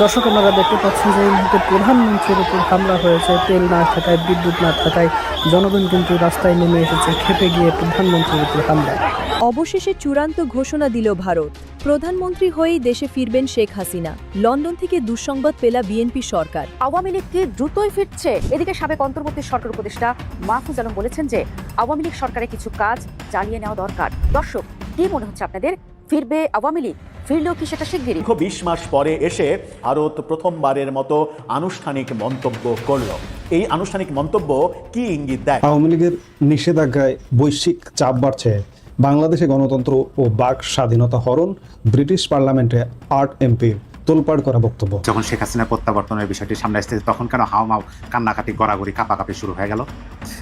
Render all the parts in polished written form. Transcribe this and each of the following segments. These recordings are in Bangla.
দর্শক, আপনারা দেখতে পাচ্ছেন যে এই মুহূর্তে প্রধানমন্ত্রীর উপর হামলা হয়েছে। তেল না থাকায়, বিদ্যুৎ না থাকায় জনগণ কিন্তু রাস্তায় নেমে এসেছে, খেপে গিয়ে প্রধানমন্ত্রীর উপর হামলা। অবশেষে চূড়ান্ত ঘোষণা দিল ভারত। প্রধানমন্ত্রী হয়েই দেশে ফিরবেন শেখ হাসিনা। লন্ডন থেকে দুঃসংবাদ পেলা বিএনপি সরকার। আওয়ামী লীগ কি দ্রুতই ফিরছে? এদিকে সাবেক অন্তর্বর্তী সরকার উপদেষ্টা মাহফুজ আলম বলেছেন যে আওয়ামী লীগ সরকারের কিছু কাজ চালিয়ে নেওয়া দরকার। দর্শক, কি মনে হচ্ছে আপনাদের? ফিরবে আওয়ামী লীগ? ফিরলেও কি সেটা শিগগিরই? 20 মাস পরে এসে ভারত প্রথমবারের মতো আনুষ্ঠানিক মন্তব্য করল। এই আনুষ্ঠানিক মন্তব্য কি ইঙ্গিত দেয়? আওয়ামী লীগের নিষেধাজ্ঞায় বৈশ্বিক চাপ বাড়ছে। বাংলাদেশে গণতন্ত্র ও বাক স্বাধীনতা হরণ। ব্রিটিশ পার্লামেন্টে 8 এমপির তোলপাড় করা বক্তব্য। যখন শেখ হাসিনা প্রত্যাবর্তনের বিষয়টি সামনে আসছে, তখন কেন হাওমাও কান্নাকাটি গড়াগড়ি কাঁপাকাপি শুরু হয়ে গেল?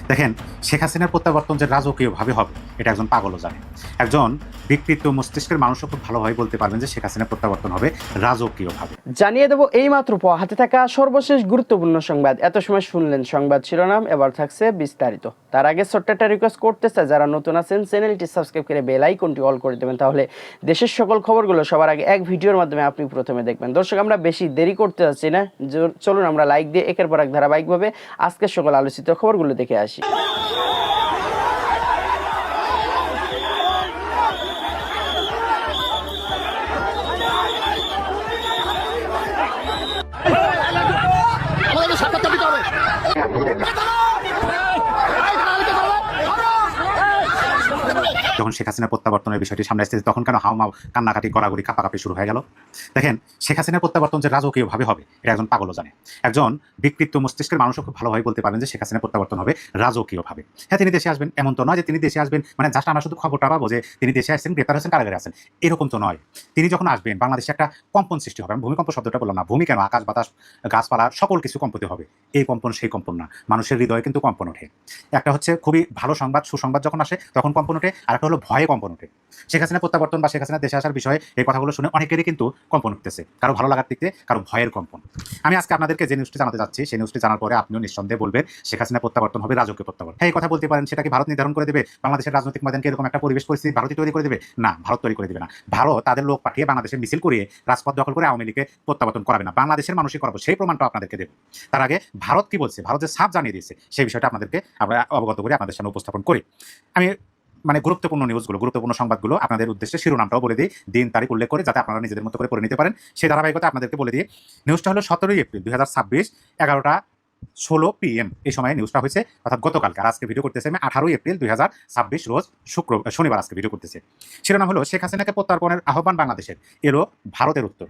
দেখেন, শেখ হাসিনার প্রত্যাবর্তন যে রাজকীয়ভাবে হবে এটা একজন পাগলও জানে। একজন বিকৃত মস্তিষ্কের মানুষও খুব ভালোভাবে বলতে পারবেন যে শেখ হাসিনার প্রত্যাবর্তন হবে রাজকীয়ভাবে। জানিয়ে দেবো এই মাত্র হাতে থাকা সর্বশেষ গুরুত্বপূর্ণ সংবাদ। এত সময় শুনলেন সংবাদ শিরোনাম, এবার থাকছে বিস্তারিত। তার আগে ছোট্ট একটা রিকোয়েস্ট করতেছে, যারা নতুন আছেন চ্যানেলটি সাবস্ক্রাইব করে বেল আইকনটি অল করে দেবেন, তাহলে দেশের সকল খবরগুলো সবার আগে এক ভিডিওর মাধ্যমে আপনি প্রথমে দেখবেন। দর্শক, আমরা বেশি দেরি করতে যাচ্ছি না, চলুন আমরা লাইক দিয়ে একের পর এক ধারাবাহিকভাবে আজকের সকল আলোচিত খবরগুলো দেখে আসি। যখন শেখ হাসিনা প্রত্যাবর্তনের বিষয়টি সামনে আসছে, তখন কেন হাওমাও কান্নাকাটি গড়াগড়ি কাঁপাকাপি শুরু হয়ে গেল? দেখেন, শেখ হাসিনার প্রত্যাবর্তন যে রাজকীয়ভাবে হবে এটা একজন পাগলও জানে। একজন বিকৃত মস্তিষ্কের মানুষও খুব ভালোভাবে বলতে পারবেন যে শেখ হাসিনার প্রত্যাবর্তন হবে রাজকীয়ভাবে। হ্যাঁ, তিনি দেশে আসবেন, এমন তো নয় যে তিনি দেশে আসবেন মানে জাস্ট আমরা শুধু খবরটা পাবো যে তিনি দেশে আসছেন, গ্রেপ্তার হয়েছেন, কারাগারে আছেন, এরকম তো নয়। তিনি যখন আসবেন, বাংলাদেশে একটা কম্পন সৃষ্টি হবে। আমি ভূমিকম্প শব্দটা বললাম না, ভূমি কেন, আকাশ বাতাস গাছপালা সকল কিছু কম্পিত হবে। এই কম্পন সেই কম্পন না, মানুষের হৃদয়ে কিন্তু কম্পন ওঠে। একটা হচ্ছে খুবই ভালো সংবাদ, সুসংবাদ যখন আসে তখন কম্পন ওঠে, আর একটা হলো ভয়ে কম্পন ওঠে। শেখ হাসিনা প্রত্যাবর্তন বা শেখ হাসিনা দেশে আসার বিষয়ে এই কথাগুলো শুনে অনেকেরই কিন্তু কম্পন উঠতেছে, কারো ভালো লাগার দিক থেকে, কারো ভয়ের কম্পন। আমি আজকে আপনাদেরকে যে নিউজটি জানাতে যাচ্ছি, সেই নিউজটি জানার পরে আপনিও নিঃসন্দেহে বলবেন শেখ হাসিনা প্রত্যাবর্তন হবে রাজকীয় প্রত্যাবর্তন। হ্যাঁ, এই কথা বলতে পারেন, সেটা কি ভারত নির্ধারণ করে দেবে? বাংলাদেশের রাজনৈতিক ময়দানকে এরকম একটা পরিবেশ পরিস্থিতি ভারতই তৈরি করে দেবে? না, ভারত তৈরি করে দেবে না। ভারত তাদের লোক পাঠিয়ে বাংলাদেশে মিছিল করিয়ে রাজপথ দখল করে আওয়ামী লীগকে প্রত্যাবর্তন করাবে না, বাংলাদেশের মানুষই করাবো, সেই প্রমাণটা আপনাদেরকে দেব। তার আগে ভারত কি বলছে, ভারত যে সাফ জানিয়ে দিয়েছে, সেই বিষয়টা আপনাদেরকে আমরা অবগত করে আপনাদের সামনে উপস্থাপন করি। আমি গুরুত্বপূর্ণ নিউজগুলো, গুরুত্বপূর্ণ সংবাদগুলো আপনাদের উদ্দেশ্যে শিরোনামটাও বলে দিই, দিন তারিখ উল্লেখ করে, যাতে আপনারা নিজেদের মতো করে পড়ে নিতে পারেন। সেই ধারাবাহিকতা আপনাদেরকে বলে দিই। নিউজটা হলো 17 এপ্রিল 2026, 11:16 PM এই সময় নিউজটা হয়েছে, অর্থাৎ গতকালকে। আর আজকে ভিডিও করতেছে আমি 18 এপ্রিল 2026 রোজ শনিবার আজকে ভিডিও করতেছে। শিরোনাম হলো শেখ হাসিনাকে প্রত্যার্পণের আহ্বান বাংলাদেশের, এলো ভারতের উত্তর।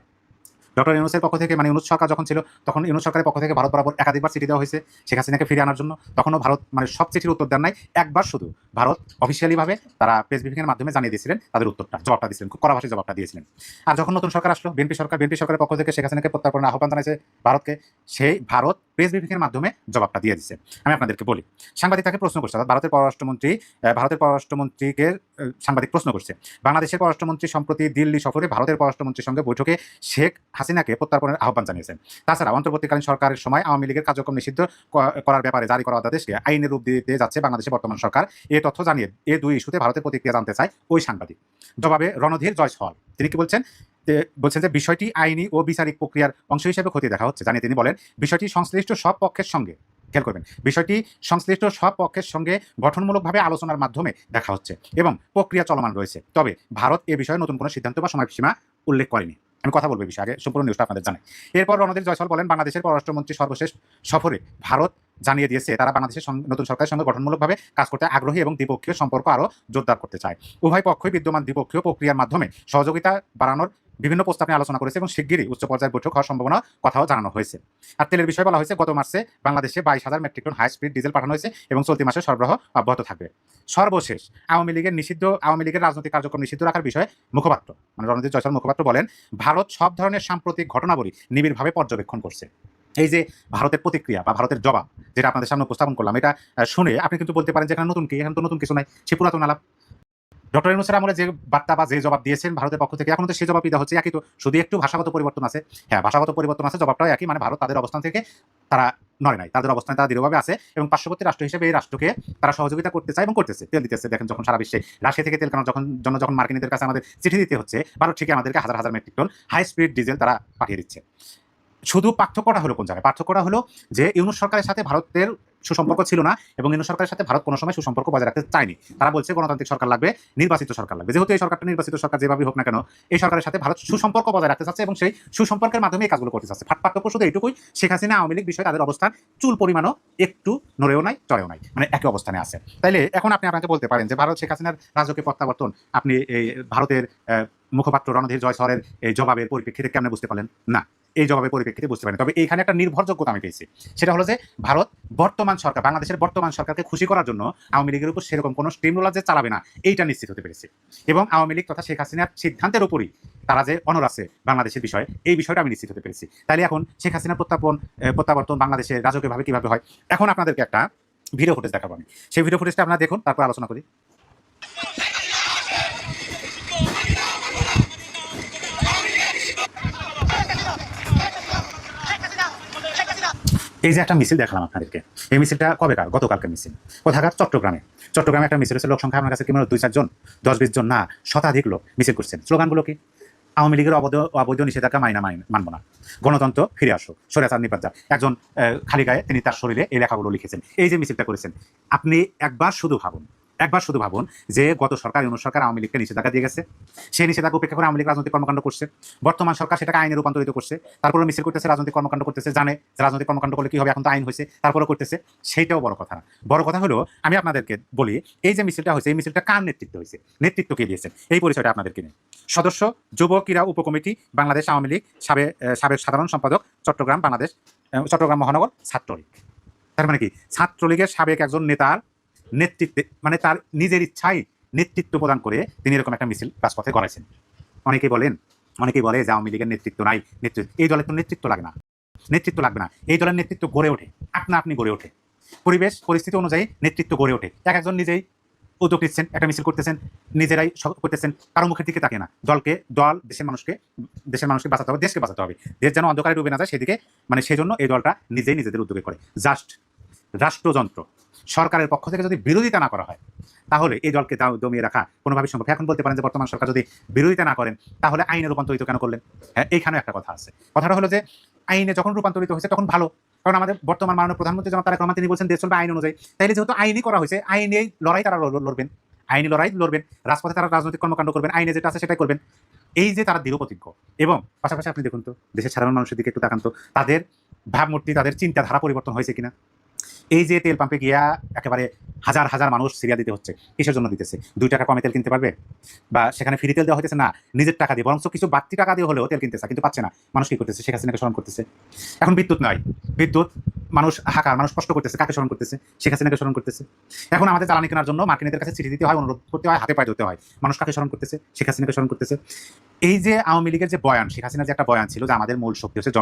ডক্টর ইউনূসের পক্ষ থেকে, ইউনূস সরকার যখন ছিল, তখন ইউনূস সরকারের পক্ষ থেকে ভারত বরাবর একাধিকবার চিঠি দেওয়া হয়েছে শেখ হাসিনাকে ফিরিয়ে আনার জন্য। তখনও ভারত সব চিঠির উত্তর দেন নাই, একবার শুধু ভারত অফিসিয়ালিভাবে তারা প্রেস ব্রিফিংয়ের মাধ্যমে জানিয়ে দিয়েছিলেন তাদের উত্তরটা, জবাবটা দিয়েছিলেন, খুব কড়া ভাষায় জবাবটা দিয়েছিলেন। আর যখন নতুন সরকার আসলো, বিএনপি সরকারের পক্ষ থেকে শেখ হাসিনাকে প্রত্যার্পণের আহ্বান জানিয়েছে ভারতকে, সেই ভারত প্রেস ব্রিফিংয়ের মাধ্যমে জবাবটা দিয়ে দিচ্ছে। আমি আপনাদেরকে বলি, সাংবাদিক তাকে প্রশ্ন করছে, ভারতের পররাষ্ট্রমন্ত্রীকে সাংবাদিক প্রশ্ন করছে, বাংলাদেশের পররাষ্ট্রমন্ত্রী সম্প্রতি দিল্লি সফরে ভারতের পররাষ্ট্রমন্ত্রীর সঙ্গে বৈঠকে শেখ হাসিনাকে প্রত্যার্পণের আহ্বান জানিয়েছেন। তাছাড়া অন্তর্বর্তীকালীন সরকারের সময় আওয়ামী লীগের কার্যক্রম নিষিদ্ধ করার ব্যাপারে জারি করা অধ্যাদেশকে আইনের রূপ দিতে যাচ্ছে বাংলাদেশের বর্তমান সরকার। এই তথ্য জানিয়ে এই দুই ইস্যুতে ভারতের প্রতিক্রিয়া জানতে চায় ওই সাংবাদিক। জবাবে রণধীর জয়সওয়াল তিনি কি বলছেন যে বিষয়টি আইনি ও বিচারিক প্রক্রিয়ার অংশ হিসেবে খতিয়ে দেখা হচ্ছে। জানিয়ে তিনি বলেন, বিষয়টি সংশ্লিষ্ট সব পক্ষের সঙ্গে, খেয়াল করবেন, বিষয়টি সংশ্লিষ্ট সব পক্ষের সঙ্গে গঠনমূলকভাবে আলোচনার মাধ্যমে দেখা হচ্ছে এবং প্রক্রিয়া চলমান রয়েছে। তবে ভারত এ বিষয়ে নতুন কোনো সিদ্ধান্ত বা সময়সীমা উল্লেখ করেনি। আমি কথা বলবো এই বিষয়ে, আগে সম্পূর্ণ নিউজটা আপনাদের জানাই। এরপর রণধীর জয়সওয়াল বলেন, বাংলাদেশের পররাষ্ট্রমন্ত্রী সর্বশেষ সফরে ভারত জানিয়ে দিয়েছে তারা বাংলাদেশের নতুন সরকারের সঙ্গে গঠনমূলকভাবে কাজ করতে আগ্রহী এবং দ্বিপক্ষীয় সম্পর্ক আরও জোরদার করতে চায়। উভয় পক্ষই বিদ্যমান দ্বিপক্ষীয় প্রক্রিয়ার মাধ্যমে সহযোগিতা বাড়ানোর বিভিন্ন প্রস্তাব নিয়ে আলোচনা করেছে এবং শিগগিরই উচ্চ পর্যায়ের বৈঠক হওয়ার সম্ভাবনা কথাও জানানো হয়েছে। আর তেলের বিষয়ে বলা হয়েছে, গত মাসে বাংলাদেশে 22,000 metric ton high speed diesel পাঠানো হয়েছে এবং চলতি মাসে সরবরাহ অব্যাহত থাকবে। সর্বশেষ আওয়ামী লীগের রাজনৈতিক কার্যক্রম নিষিদ্ধ রাখার বিষয়ে মুখপাত্র রণধীর জয়সওয়াল মুখপাত্র বলেন, ভারত সব ধরনের সাম্প্রতিক ঘটনাবলী নিবিড়ভাবে পর্যবেক্ষণ করছে। এই যে ভারতের প্রতিক্রিয়া বা ভারতের জবাব যেটা আপনাদের সামনে উপস্থাপন করলাম, এটা শুনে আপনি কিন্তু বলতে পারেন যে এখানে নতুন কি, এখানে তো নতুন কিছু নাই, সে পুরাতন আলাপ। ডক্টর ইউনূসের আমলে যে বার্তা বা যে জবাব দিয়েছেন ভারতের পক্ষ থেকে, এখন তো সেই জবাবই দেওয়া হচ্ছে, একই তো, শুধু একটু ভাষাগত পরিবর্তন আছে। হ্যাঁ, ভাষাগত পরিবর্তন আছে, জবাবটাও একই, ভারত তাদের অবস্থান থেকে তারা নড়ে নাই, তাদের অবস্থানে তারা দৃঢ়ভাবে আছে এবং পার্শ্ববর্তী রাষ্ট্র হিসেবে এই রাষ্ট্রকে তারা সহযোগিতা করতে চায় এবং করতেছে, তেল দিতেছে। দেখেন, যখন সারা বিশ্বে রাশিয়া থেকে তেল কেনার যখন মার্কিনীদের কাছে আমাদের চিঠি দিতে হচ্ছে, ভারত ঠিকই আমাদেরকে হাজার হাজার metric ton high speed diesel তারা পাঠিয়ে দিচ্ছে। শুধু পার্থক্যটা হলো কোন জায়গায়? পার্থক্যটা হলো যে ইউনূস সরকারের সাথে ভারতের সুসম্পর্ক ছিল না এবং ইউনূস সরকারের সাথে ভারত কোনো সময় সুসম্পর্ক বজায় রাখতে চায়নি। তারা বলছে গণতান্ত্রিক সরকার লাগবে, নির্বাচিত সরকার লাগবে। যেহেতু এই সরকারটা নির্বাচিত সরকার যেভাবেই হোক না কেন, এই সরকারের সাথে ভারত সুসম্পর্ক বজায় রাখতে চাচ্ছে এবং সেই সুসম্পর্কের মাধ্যমে এই কাজগুলো করতে চাচ্ছে। পার্থক্য শুধু এইটুকুই, শেখ হাসিনা আওয়ামী লীগ বিষয়ে তাদের অবস্থান চুল পরিমাণও একটু নড়েও নাই চড়েও নাই, মানে একই অবস্থানে আছে। তাইলে এখন আপনি আপনাকে বলতে পারেন যে ভারত শেখ হাসিনার রাজকীয় প্রত্যাবর্তন আপনি এই ভারতের মুখপাত্র রণধীর জয়সরের এই জবাবের পরিপ্রেক্ষিতে কেমনে বুঝতে পারলেন? না, এই জবাবের পরিপ্রেক্ষিতে বুঝতে পারেন। তবে এইখানে একটা নির্ভরযোগ্যতা আমি পেয়েছি, সেটা হলো যে ভারত বর্তমান সরকার, বাংলাদেশের বর্তমান সরকারকে খুশি করার জন্য আওয়ামী লীগের উপর সেরকম কোনো স্টিমুলার যে চালাবে না, এইটা নিশ্চিত হতে পেরেছে। এবং আওয়ামী লীগ তথা শেখ হাসিনার সিদ্ধান্তের উপরই তারা যে অনর আছে বাংলাদেশের বিষয়ে, এই বিষয়টা আমি নিশ্চিত হতে পেরেছি। তাইলে এখন শেখ হাসিনার প্রত্যাবর্তন বাংলাদেশে রাজকীয়ভাবে কিভাবে হয়, এখন আপনাদেরকে একটা ভিডিও ফুটেজ দেখাবো আমি। সেই ভিডিও ফুটেজটা আপনারা দেখুন, তারপর আলোচনা করি। এই যে একটা মিছিল দেখলাম আপনাদেরকে, এই মিছিলটা কবেকার? গতকালকে মিছিল। কোথাকার? চট্টগ্রামে একটা মিছিল হচ্ছে। লোক সংখ্যা আমার কাছে কি মনে হয় 2-4 জন, 10-20 জন না, শতাধিক লোক মিছিল করছেন। স্লোগানগুলো কি? আওয়ামী লীগের অবৈধ নিষেধাজ্ঞা মানব না, গণতন্ত্র ফিরে আসুক, স্বৈরাচার নিপাত যাক। একজন খালি গায়ে তিনি তার শরীরে এই লেখাগুলো লিখেছেন। এই যে মিছিলটা করেছেন, আপনি একবার শুধু ভাবুন যে গত সরকার ইউনূস সরকার আওয়ামী লীগকে নিষেধাজ্ঞা দিয়ে গেছে, সেই নিষেধাজ্ঞা উপেক্ষা করে আওয়ামী লীগ রাজনৈতিক কর্মকাণ্ড করছে। বর্তমান সরকার সেটাকে আইনে রূপান্তরিত করছে, তারপরে মিছিল করতেছে, রাজনৈতিক কর্মকাণ্ড করতেছে, জানে রাজনৈতিক কর্মকাণ্ড করলে কি হবে, এখন তো আইন হয়েছে, তারপরে করতেছে। সেইটাও বড় কথা না। বড় কথা হলো, আমি আপনাদেরকে বলি, এই যে মিছিলটা হয়েছে, এই মিছিলটা কার নেতৃত্ব হয়েছে, নেতৃত্ব কে দিয়েছেন, এই পরিচয়টা আপনাদেরকে নিয়ে। সদস্য যুব ক্রীড়া উপকমিটি, বাংলাদেশ আওয়ামী লীগ, সাবেক সাধারণ সম্পাদক, চট্টগ্রাম মহানগর ছাত্রলীগ। তার মানে কি? ছাত্রলীগের সাবেক একজন নেতার নেতৃত্বে, মানে তার নিজের ইচ্ছায় নেতৃত্ব প্রদান করে তিনি এরকম একটা মিছিল রাজপথে গড়াইছেন। অনেকেই বলে যে আওয়ামী লীগের নেতৃত্ব নাই, এই দলের তো নেতৃত্ব লাগবে না। এই দলের নেতৃত্ব গড়ে ওঠে, আপনি গড়ে ওঠে, পরিবেশ পরিস্থিতি অনুযায়ী নেতৃত্ব গড়ে ওঠে। একজন নিজেই উদ্যোগ নিচ্ছেন, একটা মিছিল করতেছেন, নিজেরাই করতেছেন, কারো মুখের দিকে তাকে না। দল দেশের মানুষকে বাঁচাতে হবে, দেশকে বাঁচাতে হবে, দেশ যেন অন্ধকারে ডুবে না যায় সেদিকে, মানে সেই জন্য এই দলটা নিজেই নিজেদের উদ্যোগে করে। জাস্ট রাষ্ট্রযন্ত্র, সরকারের পক্ষ থেকে যদি বিরোধিতা না করা হয়, তাহলে এই দলকে দমিয়ে রাখা কোনোভাবেই সম্ভব। এখন বলতে পারেন যে বর্তমান সরকার যদি বিরোধিতা না করেন, তাহলে আইনে রূপান্তরিত কেন করলেন? হ্যাঁ, এইখানেও একটা কথা আছে। কথাটা হলো যে আইনে যখন রূপান্তরিত হয়েছে তখন ভালো, কারণ আমাদের বর্তমান মাননীয় প্রধানমন্ত্রী জনাব তারেক রহমান তিনি বলছেন দেশ চলবে আইন অনুযায়ী। তাইলে যেহেতু আইনই করা হয়েছে, আইনেই লড়াই তারা লড়বেন, রাজপথে তারা রাজনৈতিক কর্মকাণ্ড করবেন, আইনে যেটা আছে সেটাই করবেন। এই যে তারা দৃঢ় প্রতিজ্ঞ। এবং পাশাপাশি আপনি দেখুন তো, দেশের সাধারণ মানুষের দিকে একটু তাকান তো, তাদের ভাবমূর্তি, তাদের চিন্তাধারা পরিবর্তন হয়েছে কিনা। এই যে তেল পাম্পে গিয়া একেবারে হাজার হাজার মানুষ সিরিয়া দিতে হচ্ছে, কিসের জন্য দিতেছে? 2 টাকা কমে তেল কিনতে পারবে, বা সেখানে ফ্রি তেল দেওয়া হইতেছে না, নিজের টাকা দিয়ে, বরং কিছু বাড়তি টাকা দিয়ে হলেও তেল কিনতেছে, কিন্তু পাচ্ছে না। মানুষ কি করতেছে? শেখ হাসিনাকে স্মরণ করতেছে। এখন বিদ্যুৎ নয়, মানুষ মানুষ কষ্ট করতেছে, কাকে স্মরণ করতেছে? শেখ হাসিনাকে স্মরণ করতেছে। এখন আমাদের জ্বালানি কেনার জন্য মার্কিনীদের কাছে চিঠি দিতে হয়, অনুরোধ করতে হয়, হাতে পায়ে ধরতে হয়। মানুষ কাকে স্মরণ করতেছে? শেখ হাসিনাকে স্মরণ করতেছে। এই যে আওয়ামী লীগের যে বয়ান, শেখ হাসিনার যে একটা বয়ান ছিল যে আমাদের মূল শক্তি হচ্ছে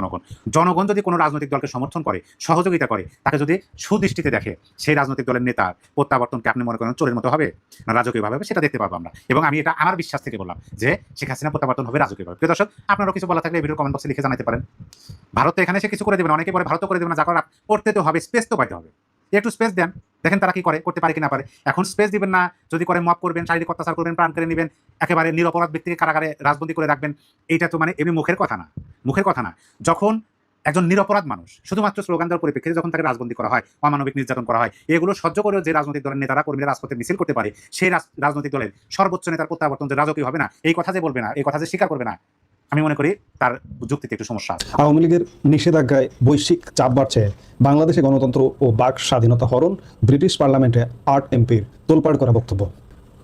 জনগণ যদি কোনো রাজনৈতিক দলকে সমর্থন করে, সহযোগিতা করে, তাকে যদি সুদৃষ্টিতে দেখে, সেই রাজনৈতিক দলের নেতার প্রত্যাবর্তনকে আপনি মনে করেন চোরের মতো হবে না রাজকীয়ভাবে হবে, সেটা দেখতে পাবো আমরা। এবং আমি এটা আমার বিশ্বাস থেকে বললাম যে শেখ হাসিনা প্রত্যাবর্তন হবে রাজকীয়ভাবে। প্রিয় দর্শক, আপনারও কিছু বলা থাকলে ভিডিও কমেন্ট বক্সে লিখে জানাতে পারেন। ভারত তো এখানে এসে কিছু করে দেবেন, অনেকে বলে ভারত করে দেবে না, যা করার করতে তো হবে, স্পেস তো পাইতে হবে, একটু স্পেস দেন, দেখেন তারা কি করতে পারে কি না পারে। এখন স্পেস দিবেন না, যদি করে মব করবেন, শারীরিক অত্যাচার করবেন, প্রাণ কেড়ে নেবেন, একেবারে নিরপরাধ ব্যক্তিকে কারাগারে রাজবন্দী করে রাখবেন, এইটা তো মানে এমনি মুখের কথা না। যখন একজন নিরপরাধ মানুষ শুধুমাত্র স্লোগান দেওয়ার পরিপ্রেক্ষিতে যখন তাকে রাজবন্দী করা হয়, অমানবিক নির্যাতন করা হয়, এগুলো সহ্য করেও যে রাজনৈতিক দলের নেতারা কর্মীরা রাজপথে মিছিল করতে পারে, সেই রাজনৈতিক দলের সর্বোচ্চ নেতার প্রত্যাবর্তন যে রাজকীয় হবে না, এই কথা যে বলবে না, এই কথা যে স্বীকার করবে না, আমি মনে করি তার যুক্তিতে একটু সমস্যা আছে। আওয়ামী লীগের নিষেধাজ্ঞায় বৈশ্বিক চাপ বাড়ছে, বাংলাদেশে গণতন্ত্র ও বাক স্বাধীনতা হরণ, ব্রিটিশ পার্লামেন্টে 8 এমপির তোলপাড় করা বক্তব্য।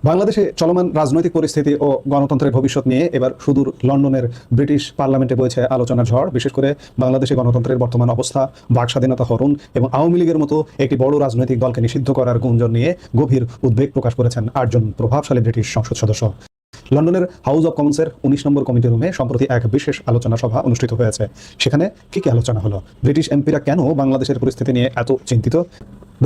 বাংলাদেশে চলমান রাজনৈতিক পরিস্থিতি ও গণতন্ত্রের ভবিষ্যৎ নিয়ে এবার সুদূর লন্ডনের ব্রিটিশ পার্লামেন্টে বইছে আলোচনার ঝড়। বিশেষ করে বাংলাদেশে গণতন্ত্রের বর্তমান অবস্থা, বাক স্বাধীনতা হরণ এবং আওয়ামী লীগের মতো একটি বড় রাজনৈতিক দলকে নিষিদ্ধ করার গুঞ্জন নিয়ে গভীর উদ্বেগ প্রকাশ করেছেন 8 জন প্রভাবশালী ব্রিটিশ সংসদ সদস্য। লন্ডনের হাউস অব কমন্সের 19 নম্বর কমিটি রুমে সম্প্রতি এক বিশেষ আলোচনা সভা অনুষ্ঠিত হয়েছে। সেখানে কি আলোচনা হলো? ব্রিটিশ এমপিরা কেন বাংলাদেশের পরিস্থিতি নিয়ে এত চিন্তিত?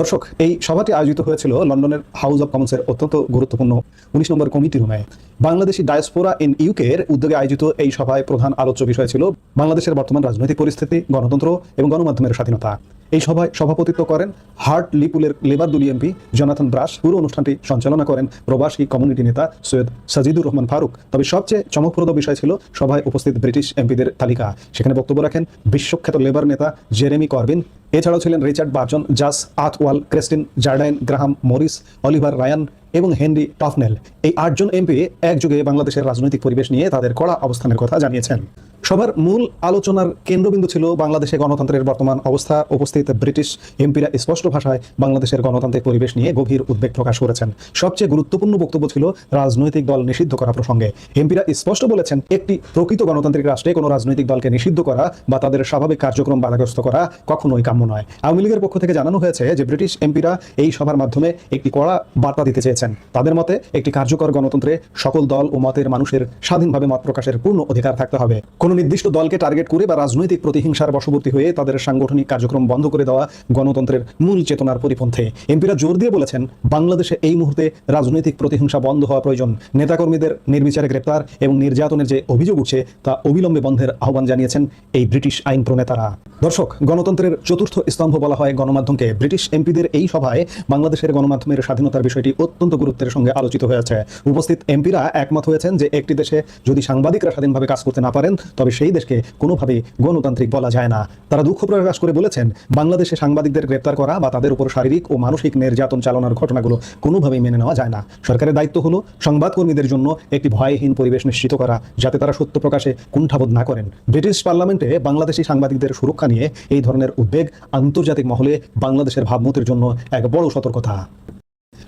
দর্শক, এই সভাটি আয়োজিত হয়েছিল লন্ডনের হাউস অব কমন্সের অত্যন্ত গুরুত্বপূর্ণ 19 নম্বর কমিটি রুমে। বাংলাদেশি ডায়াসপোরা ইন ইউকে এর উদ্যোগে আয়োজিত এই সভায় প্রধান আলোচ্য বিষয় ছিল বাংলাদেশের বর্তমান রাজনৈতিক পরিস্থিতি, গণতন্ত্র এবং গণমাধ্যমের স্বাধীনতা। এই সভায় সভাপতিত্ব করেন হার্ট লিপুলের লেবার দলীয় এমপি জনাথন ব্রাশ। পুরো অনুষ্ঠানটি সঞ্চালনা করেন প্রবাসী কমিউনিটি নেতা সৈয়দ সাজিদুর রহমান ফারুক। তবে সবচেয়ে চমকপ্রদ বিষয় ছিল সভায় উপস্থিত ব্রিটিশ এমপিদের তালিকা। সেখানে বক্তব্য রাখেন বিশ্বখ্যাত লেবার নেতা জেরেমি করবিন। এছাড়াও ছিলেন Richard Burgon, Jas Athwal, Christine Jardine, Graham Morris, Oliver Ryan এবং হেনরি টফনেল। এই 8 জন এমপি একযোগে বাংলাদেশের রাজনৈতিক পরিবেশ নিয়ে তাদের কড়া অবস্থানের কথা জানিয়েছেন। সবার মূল আলোচনার কেন্দ্রবিন্দু ছিল বাংলাদেশে গণতন্ত্রের বর্তমান অবস্থা। উপস্থিত ব্রিটিশ এমপিরা স্পষ্ট ভাষায় বাংলাদেশের গণতান্ত্রিক পরিবেশ নিয়ে গভীর উদ্বেগ প্রকাশ করেছেন। সবচেয়ে গুরুত্বপূর্ণ বক্তব্য ছিল রাজনৈতিক দল নিষিদ্ধ করা প্রসঙ্গে। এমপিরা স্পষ্ট বলেছেন, একটি প্রকৃত গণতান্ত্রিক রাষ্ট্রে কোনো রাজনৈতিক দলকে নিষিদ্ধ করা বা তাদের স্বাভাবিক কার্যক্রম বাধাগ্রস্ত করা কখনোই কাম্য নয়। আওয়ামী লীগের পক্ষ থেকে জানানো হয়েছে যে ব্রিটিশ এমপিরা এই সভার মাধ্যমে একটি কড়া বার্তা দিতে চেয়েছেন। তাদের মতে একটি কার্যকর গণতন্ত্রে সকল দল ও মতের মানুষের স্বাধীনভাবে মত প্রকাশের পূর্ণ অধিকার থাকতে হবে। কোনো নির্দিষ্ট দলকে টার্গেট করে বা রাজনৈতিক প্রতিহিংসার বশবর্তী হয়ে তাদের সাংগঠনিক কার্যক্রম বন্ধ করে দেওয়া গণতন্ত্রের মূল চেতনার পরিপন্থী। এমপিরা জোর দিয়ে বলেছেন, বাংলাদেশে এই মুহূর্তে রাজনৈতিক প্রতিহিংসা বন্ধ হওয়া প্রয়োজন। নেতাকর্মীদের নির্বিচারে গ্রেপ্তার এবং নির্যাতনের যে অভিযোগ উঠছে তা অবিলম্বে বন্ধের আহ্বান জানিয়েছেন এই ব্রিটিশ আইন প্রণেতারা। দর্শক, গণতন্ত্রের চতুর্থ স্তম্ভ বলা হয় গণমাধ্যমকে। ব্রিটিশ এমপিদের এই সভায় বাংলাদেশের গণমাধ্যমের স্বাধীনতার বিষয়টি অত্যন্ত গুরুত্বের সঙ্গে আলোচিত হয়েছে। উপস্থিত এমপিরা একমত হয়েছেন যে একটি দেশে যদি সাংবাদিকরা স্বাধীনভাবে কাজ করতে না পারেন তবে সেই দেশকে কোনোভাবেই গণতান্ত্রিক বলা যায় না। তারা দুঃখ প্রকাশ করে বলেছেন, বাংলাদেশে সাংবাদিকদের গ্রেপ্তার করা বা তাদের উপর শারীরিক ও মানসিক নির্যাতন চালানোর ঘটনাগুলো কোনোভাবেই মেনে নেওয়া যায় না। সরকারের দায়িত্ব হলো সংবাদকর্মীদের জন্য একটি ভয়হীন পরিবেশ নিশ্চিত করা, যাতে তারা সত্য প্রকাশে কুণ্ঠাবোধ না করেন। ব্রিটিশ পার্লামেন্টে বাংলাদেশি সাংবাদিকদের সুরক্ষা নিয়ে এই ধরনের উদ্বেগ আন্তর্জাতিক মহলে বাংলাদেশের ভাবমূর্তির জন্য এক বড় সতর্কতা।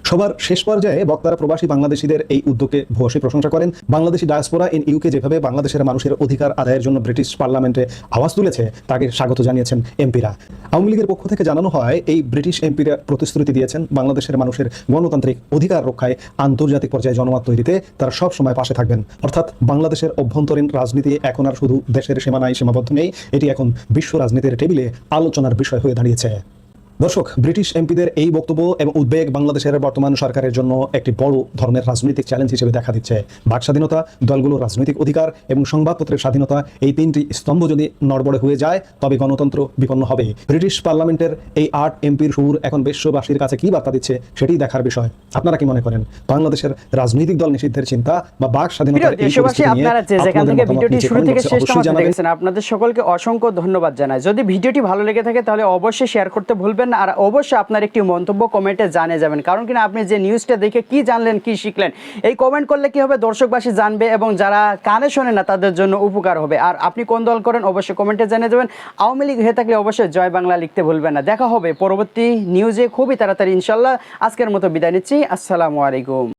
সবার শেষ পর্যায়ে বক্তারা প্রবাসী বাংলাদেশিদের এই উদ্যোগকে ভূয়সী প্রশংসা করেন। বাংলাদেশি ডায়াসপোরা ইন ইউকে যেভাবে বাংলাদেশের মানুষের অধিকার আদায়ের জন্য ব্রিটিশ পার্লামেন্টে আওয়াজ তুলেছে তাকে স্বাগত জানিয়েছেন এমপিরা। আওয়ামী লীগের পক্ষ থেকে জানানো হয়, এই ব্রিটিশ এমপিরা প্রতিশ্রুতি দিয়েছেন বাংলাদেশের মানুষের গণতান্ত্রিক অধিকার রক্ষায় আন্তর্জাতিক পর্যায়ে জনমত তৈরিতে তারা সব সময় পাশে থাকবেন। অর্থাৎ বাংলাদেশের অভ্যন্তরীণ রাজনীতি এখন আর শুধু দেশের সীমানায় সীমাবদ্ধ নেই, এটি এখন বিশ্ব রাজনীতির টেবিলে আলোচনার বিষয় হয়ে দাঁড়িয়েছে। দর্শক, ব্রিটিশ এমপিদের এই বক্তব্য এবং উদ্বেগ বাংলাদেশের বর্তমান সরকারের জন্য একটি বড় ধরনের রাজনৈতিক চ্যালেঞ্জ হিসেবে দেখা দিচ্ছে। বাক স্বাধীনতা, দলগুলোর রাজনৈতিক অধিকার এবং সংবাদপত্রের স্বাধীনতা, এই 3টি স্তম্ভ যদি নড়বড়ে হয়ে যায় তবে গণতন্ত্র বিপন্ন হবে। ব্রিটিশ পার্লামেন্টের এই 8 এমপির সুর এখন বিশ্ববাসীর কাছে কি বার্তা দিচ্ছে সেটি দেখার বিষয়। আপনারা কি মনে করেন, বাংলাদেশের রাজনৈতিক দল নিষিদ্ধের চিন্তা বা বাক স্বাধীনতার এই পরিস্থিতি নিয়ে আপনারা যেখান থেকে ভিডিওটি শুরু থেকে শেষ পর্যন্ত জানাবেন। দেখেছেন আপনাদের সকলকে অসংখ্য ধন্যবাদ জানাই। যদি ভিডিওটি ভালো লেগে থাকে তাহলে অবশ্যই শেয়ার করতে ভুলবেন না, আর অবশ্যই আপনার একটি মন্তব্য কমেন্টে জানিয়ে যাবেন। কারণ কিনা আপনি যে নিউজটা দেখে কি জানলেন, কি শিখলেন, এই কমেন্ট করলে কি হবে, দর্শকবাসী জানবে এবং যারা কানে শোনে না তাদের জন্য উপকার হবে। আর আপনি কোন দল করেন অবশ্যই কমেন্টে জানিয়ে দেবেন। আওয়ামী লীগ হয়ে থাকলে অবশ্যই জয় বাংলা লিখতে ভুলবেন না। দেখা হবে পরবর্তী নিউজে খুবই তাড়াতাড়ি ইনশাল্লাহ। আজকের মতো বিদায় নিচ্ছি। আসসালামু আলাইকুম।